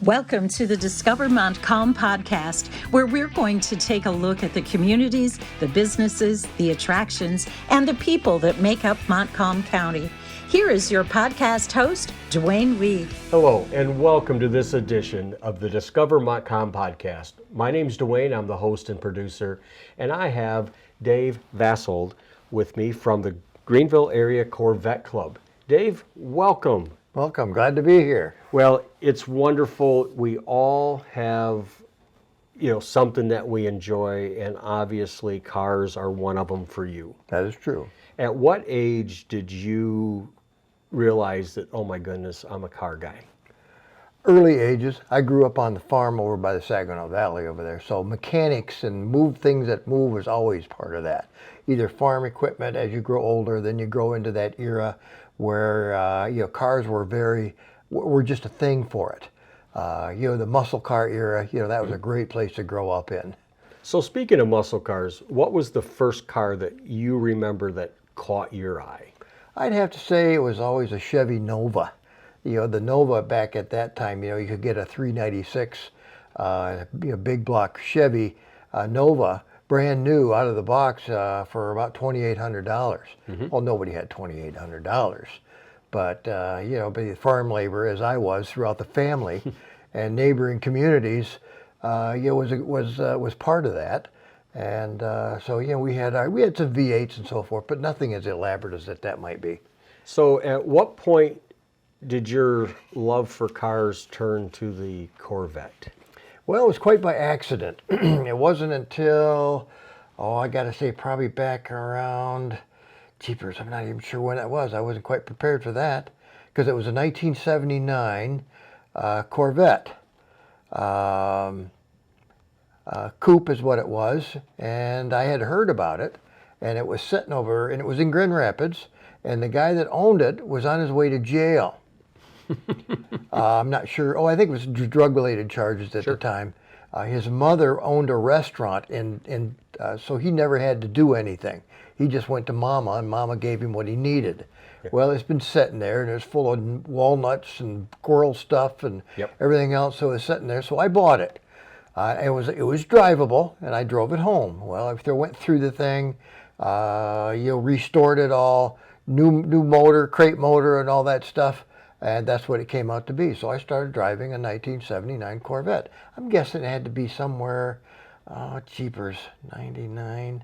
Welcome to the Discover Montcalm podcast, where we're going to take a look at the communities, the businesses, the attractions, and the people that make up Montcalm County. Here is your podcast host, Dwayne Weed. Hello, and welcome to this edition of the Discover Montcalm podcast. My name's Dwayne, I'm the host and producer, and I have Dave Vasold with me from the Greenville Area Corvette Club. Dave, welcome. Welcome, glad to be here. Well, it's wonderful. We all have, something that we enjoy, and obviously cars are one of them for you. That is true. At what age did you realize that, oh my goodness, I'm a car guy? Early ages. I grew up on the farm over by the Saginaw Valley over there, so mechanics and things that move was always part of that. Either farm equipment. As you grow older, then you grow into that era where cars were just a thing for it. The muscle car era, that was a great place to grow up in. So speaking of muscle cars, what was the first car that you remember that caught your eye? I'd have to say it was always a Chevy Nova. The Nova back at that time, you could get a 396 big block Chevy Nova, brand new out of the box for about $2,800. Mm-hmm. Well, nobody had $2,800, but be farm labor as I was throughout the family and neighboring communities, was part of that. And we had some V8s and so forth, but nothing as elaborate as that might be. So at what point did your love for cars turn to the Corvette? Well, it was quite by accident. It wasn't until, I got to say probably back around, jeepers, I'm not even sure when that was. I wasn't quite prepared for that because it was a 1979 Corvette. Coupe is what it was, and I had heard about it, and it was sitting over, and it was in Grand Rapids, and the guy that owned it was on his way to jail. I'm not sure. I think it was drug-related charges at the time. His mother owned a restaurant, and so he never had to do anything. He just went to Mama, and Mama gave him what he needed. Yeah. Well, it's been sitting there, and it's full of walnuts and squirrel stuff and everything else, so it was sitting there. So I bought it. It was drivable, and I drove it home. Well, I went through the thing, restored it all, new motor, crate motor, and all that stuff. And that's what it came out to be. So I started driving a 1979 Corvette. I'm guessing it had to be somewhere, 99,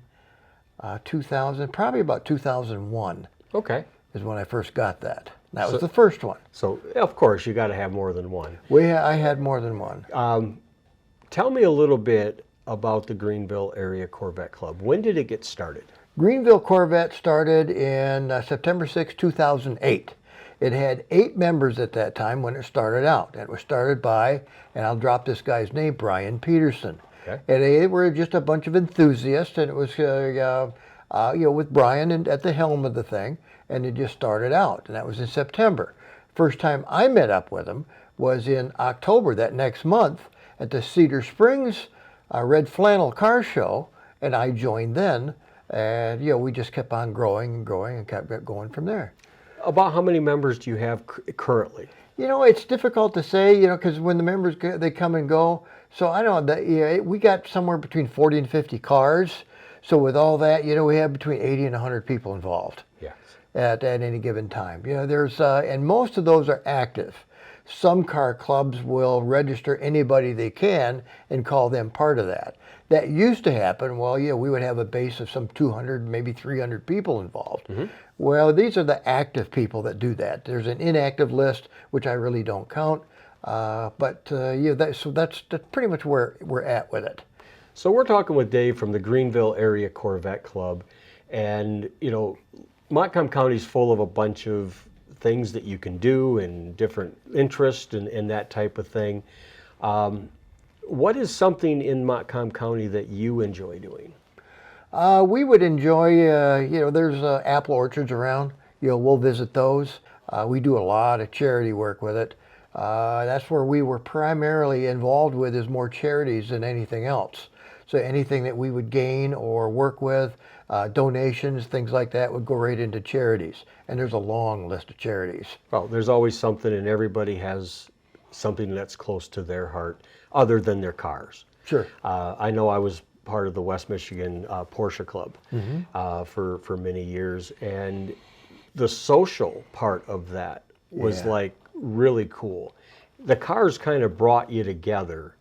2000, probably about 2001. Okay. Is when I first got that. That was the first one. So, of course, you got to have more than one. I had more than one. Tell me a little bit about the Greenville Area Corvette Club. When did it get started? Greenville Corvette started in September 6, 2008. It had 8 members at that time when it started out. It was started by, and I'll drop this guy's name, Brian Peterson. Okay. And they were just a bunch of enthusiasts, and it was, with Brian at the helm of the thing, and it just started out, and that was in September. First time I met up with him was in October, that next month, at the Cedar Springs Red Flannel Car Show, and I joined then, and we just kept on growing and growing and kept going from there. About how many members do you have currently? It's difficult to say, because when the members they come and go. So I don't know, we got somewhere between 40 and 50 cars. So with all that, we have between 80 and 100 people involved. Yes. At any given time. There's and most of those are active. Some car clubs will register anybody they can and call them part of that. That used to happen. Well, we would have a base of some 200, maybe 300 people involved. Mm-hmm. Well, these are the active people that do that. There's an inactive list, which I really don't count. So that's pretty much where we're at with it. So we're talking with Dave from the Greenville Area Corvette Club, and Montcalm County is full of a bunch of things that you can do and different interests and that type of thing. What is something in Montcalm County that you enjoy doing? We would enjoy, there's apple orchards around. We'll visit those. We do a lot of charity work with it. That's where we were primarily involved with, is more charities than anything else. So anything that we would gain or work with, donations, things like that, would go right into charities. And there's a long list of charities. Well, there's always something, and everybody has something that's close to their heart other than their cars. Sure. I know I was part of the West Michigan Porsche Club for many years, and the social part of that was like really cool. The cars kind of brought you together,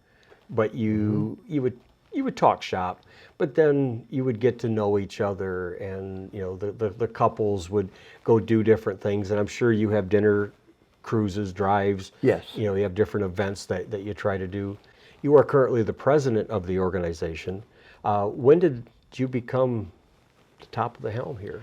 but you would talk shop, but then you would get to know each other, and the couples would go do different things, and I'm sure you have dinner cruises, drives. Yes. You have different events that you try to do. You are currently the president of the organization. When did you become the top of the helm here?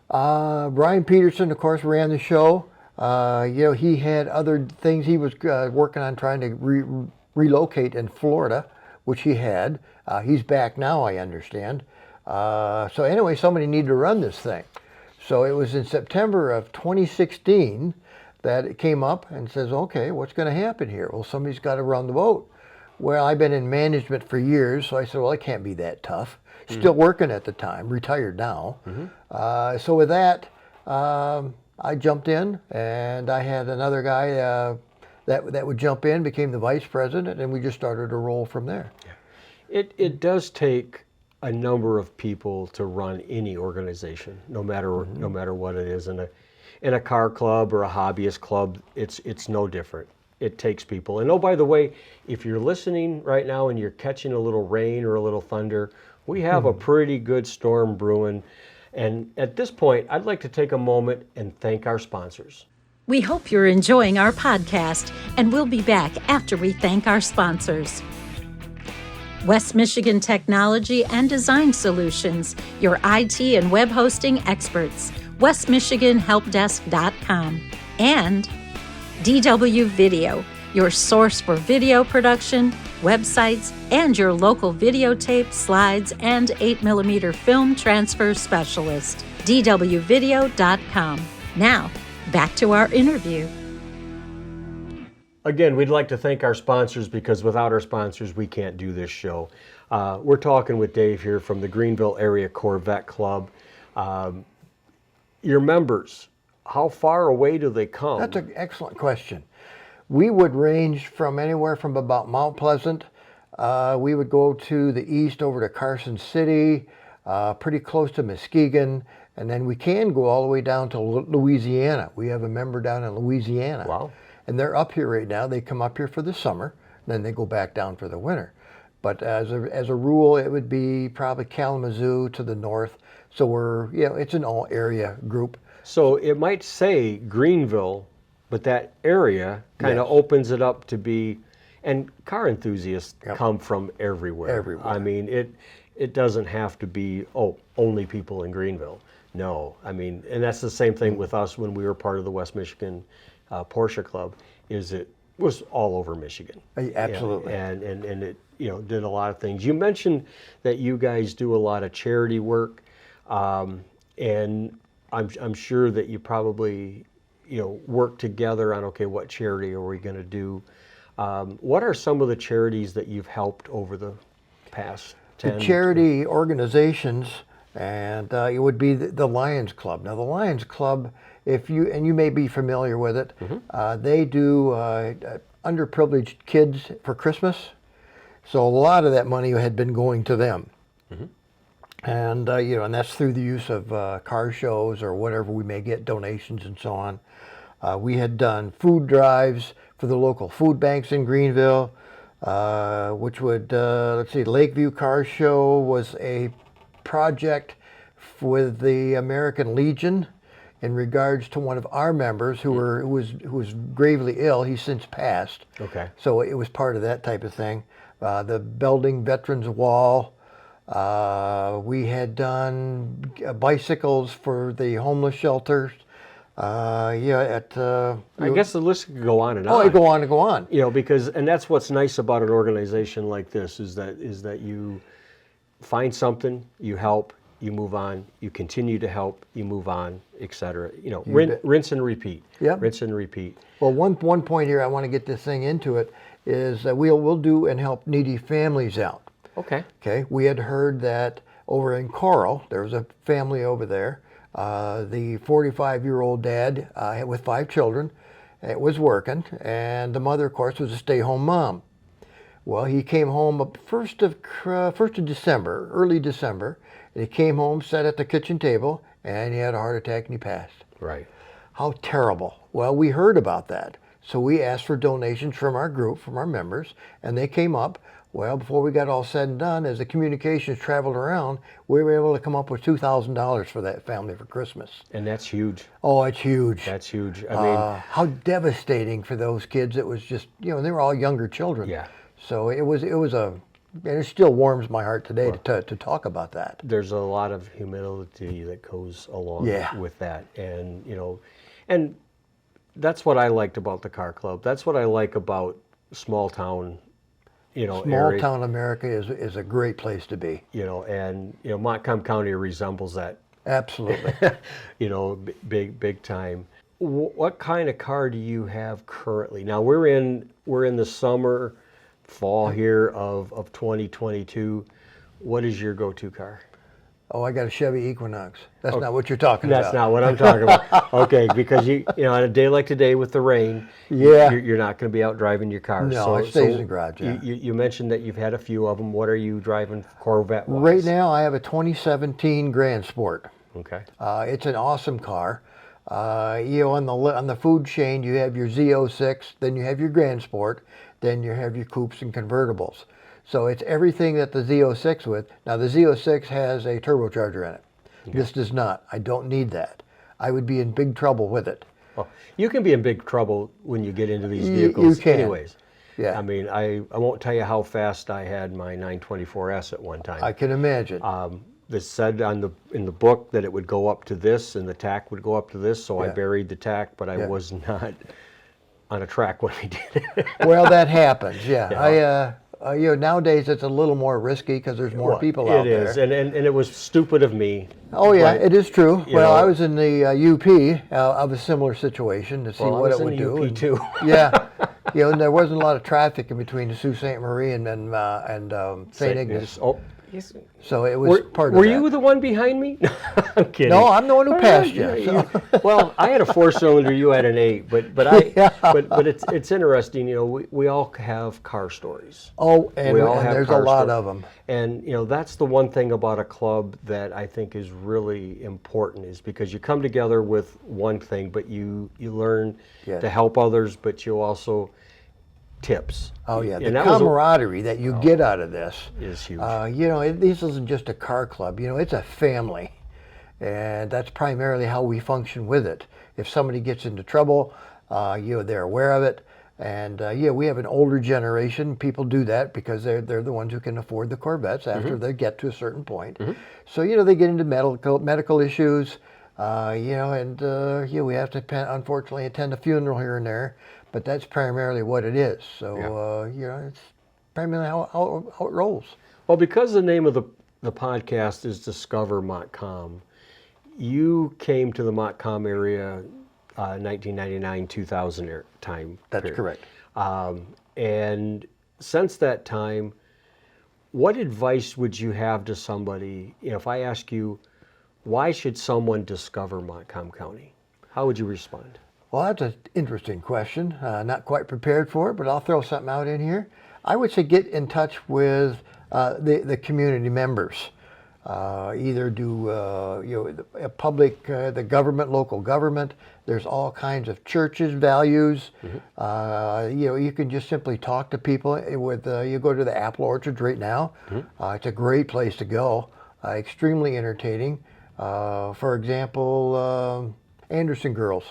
Brian Peterson, of course, ran the show. He had other things he was working on, trying to relocate in Florida, which he had. He's back now, I understand. So anyway, somebody needed to run this thing. So it was in September of 2016 that it came up and says, okay, what's going to happen here? Well, somebody's got to run the boat. Well, I've been in management for years, so I said, well, it can't be that tough. Still working at the time, retired now. So with that, I jumped in, and I had another guy that would jump in, became the vice president, and we just started to roll from there. It does take a number of people to run any organization, no matter what it is. In a car club or a hobbyist club, it's no different. It takes people. And oh, by the way, if you're listening right now and you're catching a little rain or a little thunder, we have a pretty good storm brewing. And at this point, I'd like to take a moment and thank our sponsors. We hope you're enjoying our podcast, and we'll be back after we thank our sponsors. West Michigan Technology and Design Solutions, your IT and web hosting experts. westmichiganhelpdesk.com. And DW Video, your source for video production, websites, and your local videotape, slides, and 8mm film transfer specialist. dwvideo.com. Now, back to our interview. Again, we'd like to thank our sponsors, because without our sponsors, we can't do this show. We're talking with Dave here from the Greenville Area Corvette Club. Your members, how far away do they come? That's an excellent question. We would range from anywhere from about Mount Pleasant. We would go to the east over to Carson City, pretty close to Muskegon, and then we can go all the way down to Louisiana. We have a member down in Louisiana. Wow. And they're up here right now. They come up here for the summer, then they go back down for the winter. But as a rule, it would be probably Kalamazoo to the north. So it's an all area group. So it might say Greenville, but that area kind of opens it up to be, and car enthusiasts come from everywhere. I mean, it doesn't have to be, only people in Greenville. No, I mean, and that's the same thing with us when we were part of the West Michigan Porsche Club, is it was all over Michigan. Absolutely. And it, did a lot of things. You mentioned that you guys do a lot of charity work, and I'm sure that you probably, work together on, okay, what charity are we going to do? What are some of the charities that you've helped over the past 10? The charity organizations, and it would be the Lions Club. Now, the Lions Club, you may be familiar with it, they do underprivileged kids for Christmas. So a lot of that money had been going to them. And, and that's through the use of car shows or whatever we may get, donations and so on. We had done food drives for the local food banks in Greenville, which would, Lakeview Car Show was a project with the American Legion in regards to one of our members who was gravely ill. He's since passed. Okay. So it was part of that type of thing. The Belding Veterans Wall. We had done bicycles for the homeless shelters. I guess the list could go on and on. Oh, it go on and go on. Because, and that's what's nice about an organization like this is that you find something, you help, you move on, you continue to help, you move on, etc. Rinse and repeat. Yep. Rinse and repeat. Well, one point here, I want to get this thing into it, is that we'll do and help needy families out. Okay. Okay. We had heard that over in Coral, there was a family over there. The 45-year-old dad with 5 children It was working, and the mother, of course, was a stay-home mom. Well, he came home first of December, early December, and he came home, sat at the kitchen table, and he had a heart attack and he passed. Right. How terrible. Well, we heard about that. So we asked for donations from our group, from our members, and they came up. Well, before we got all said and done, as the communications traveled around, we were able to come up with $2,000 for that family for Christmas. And that's huge. Oh, it's huge. That's huge. I mean, how devastating for those kids. It was just, they were all younger children. Yeah. So it was and it still warms my heart today to talk about that. There's a lot of humility that goes along with that. And, and that's what I liked about the car club. That's what I like about small town, Small town America is a great place to be. And Montcalm County resembles that. Absolutely. Big time. What kind of car do you have currently? Now we're in the summer, fall here of 2022. What is your go-to car? Oh, I got a Chevy Equinox. That's not what you're talking about. That's not what I'm talking about. Okay, because on a day like today with the rain, you're not going to be out driving your car. No, it stays in the garage. Yeah. You mentioned that you've had a few of them. What are you driving Corvette-wise? Right now, I have a 2017 Grand Sport. Okay. It's an awesome car. On the food chain, you have your Z06, then you have your Grand Sport, then you have your coupes and convertibles. So it's everything that the Z06 with. Now the Z06 has a turbocharger in it. Okay. This does not. I don't need that. I would be in big trouble with it. Well, you can be in big trouble when you get into these vehicles you can. anyways. Yeah. I mean, I won't tell you how fast I had my 924S at one time. I can imagine. This said in the book that it would go up to this and the tack would go up to this, so I buried the tack, but I was not on a track when I did it. Well, that happens, yeah. Nowadays it's a little more risky because there's more people out there. It is, and it was stupid of me. Oh yeah, it is true. Well, I was in the UP of a similar situation to see what it would do. I was in the UP too. Yeah, and there wasn't a lot of traffic in between the Sault Ste. Marie and St. Ignace. Oh. So it was part of that. Were you the one behind me? I'm kidding. No, I'm the one who passed you. Well, I had a 4-cylinder, you had an 8, but it's interesting. We all have car stories. Oh, and there's a lot of them. And that's the one thing about a club that I think is really important, is because you come together with one thing, but you learn to help others, but you also tips. Oh yeah, the camaraderie that you get out of this is huge. This isn't just a car club. It's a family, and that's primarily how we function with it. If somebody gets into trouble, they're aware of it, and we have an older generation. People do that because they're the ones who can afford the Corvettes after they get to a certain point. So they get into medical issues. We have to unfortunately attend a funeral here and there. But that's primarily what it is. So, it's primarily how it rolls. Well, because the name of the podcast is Discover Montcalm, you came to the Montcalm area 1999-2000 time That's period. correct. And since that time, what advice would you have to somebody, if I ask you, why should someone discover Montcalm County? How would you respond? Well, that's an interesting question. Not quite prepared for it, but I'll throw something out in here. I would say get in touch with the community members. Either do the government, local government. There's all kinds of churches, values. You can just simply talk to people. You go to the apple orchards right now. It's a great place to go. Extremely entertaining. For example. Anderson Girls,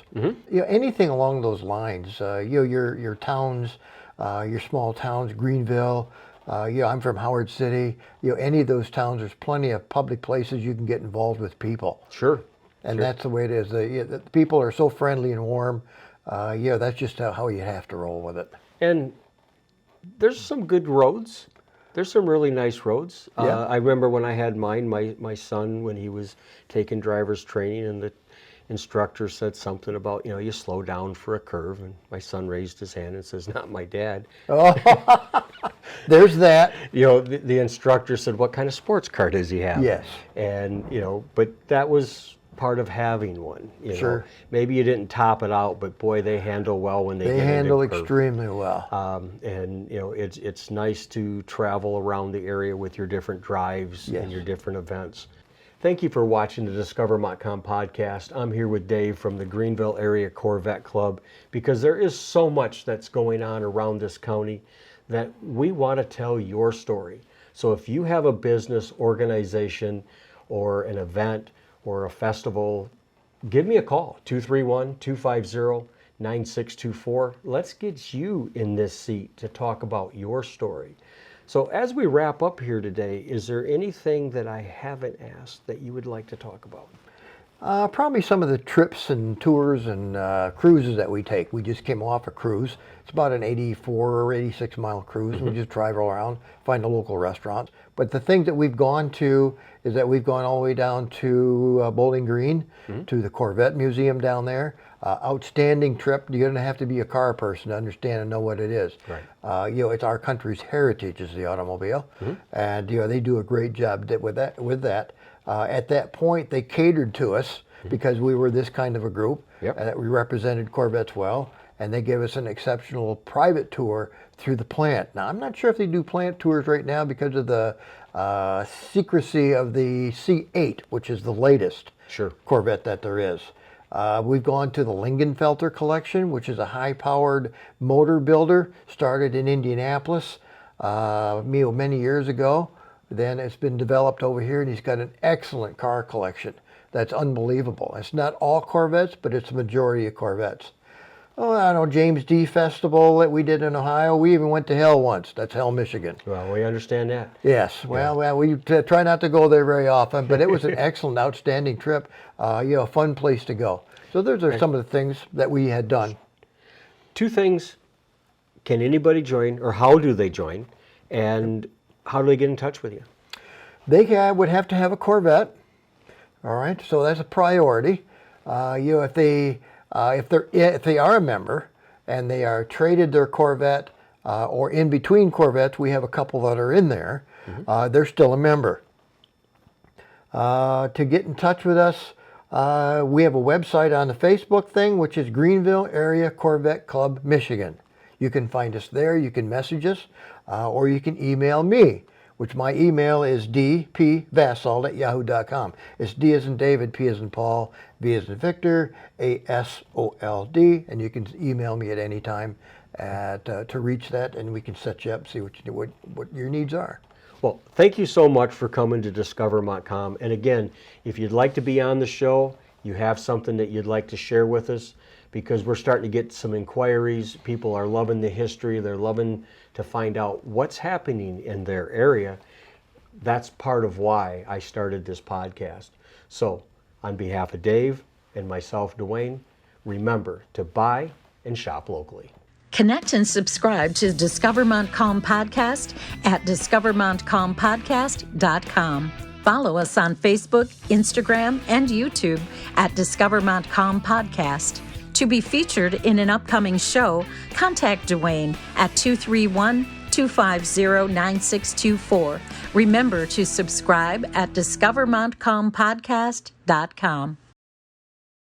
anything along those lines. Your towns, your small towns, Greenville. I'm from Howard City. Any of those towns, there's plenty of public places you can get involved with people. Sure. And that's the way it is. The people are so friendly and warm. That's just how you have to roll with it. And there's some good roads. There's some really nice roads. I remember when I had mine, my son, when he was taking driver's training, and the instructor said something about, you slow down for a curve, and my son raised his hand and says, "Not my dad." Oh, there's that. The instructor said, "What kind of sports car does he have?" Yes. And but that was part of having one. You know? Sure. Maybe you didn't top it out, but boy, they handle well when they get handle into curve. extremely well. And you know, it's nice to travel around the area with your different drives Yes. and your different events. Thank you for watching the Discover Montcalm podcast. I'm here with Dave from the Greenville Area Corvette Club because there is so much that's going on around this county that we want to tell your story. So if you have a business, organization, or an event, or a festival, give me a call, 231-250-9624. Let's get you in this seat to talk about your story. So as we wrap up here today, is there anything that I haven't asked that you would like to talk about? Probably some of the trips and tours and cruises that we take. We just came off a cruise. It's about an 84 or 86 mile cruise. And we just drive around, find a local restaurant. But the things that we've gone to is that we've gone all the way down to Bowling Green, to the Corvette Museum down there. Outstanding trip. You're going to have to be a car person to understand and know what it is. Right. You know, it's our country's heritage is the automobile, and you know they do a great job with that. At that point, they catered to us because we were this kind of a group, Yep. and that we represented Corvettes well, and they gave us an exceptional private tour through the plant. Now, I'm not sure if they do plant tours right now because of the secrecy of the C8, which is the latest Sure. Corvette that there is. We've gone to the Lingenfelter collection, which is a high-powered motor builder, started in Indianapolis many years ago. Then it's been developed over here, and he's got an excellent car collection that's unbelievable. It's not all Corvettes, but it's a majority of Corvettes. Oh, I don't know, James D. Festival that we did in Ohio. We even went to Hell once. That's Hell, Michigan. Well, we understand that. Yes. Well, we try not to go there very often, but it was an excellent, outstanding trip. You know, a fun place to go. So those are some of the things that we had done. Two things. Can anybody join, or how do they join? And how do they get in touch with you? They would have to have a Corvette. All right. So that's a priority. You know, if they are a member and they are traded their Corvette or in between Corvettes, we have a couple that are in there. They're still a member. To get in touch with us, we have a website on the Facebook thing, which is Greenville Area Corvette Club, Michigan. You can find us there. You can message us, or you can email me, which my email is dpvasold@yahoo.com. It's D as in David, P as in Paul, V as in Victor, ASOLD, and you can email me at any time to reach that, and we can set you up, see what your needs are. Well, thank you so much for coming to Discover Montcalm. And again, if you'd like to be on the show, you have something that you'd like to share with us, because we're starting to get some inquiries. People are loving the history. They're loving to find out what's happening in their area. That's part of why I started this podcast. So on behalf of Dave and myself, Dwayne, remember to buy and shop locally. Connect and subscribe to Discover Montcalm Podcast at discovermontcalmpodcast.com. Follow us on Facebook, Instagram, and YouTube at Discover Montcalm Podcast. To be featured in an upcoming show, contact Dwayne at 231-250-9624. Remember to subscribe at discovermontcalmpodcast.com.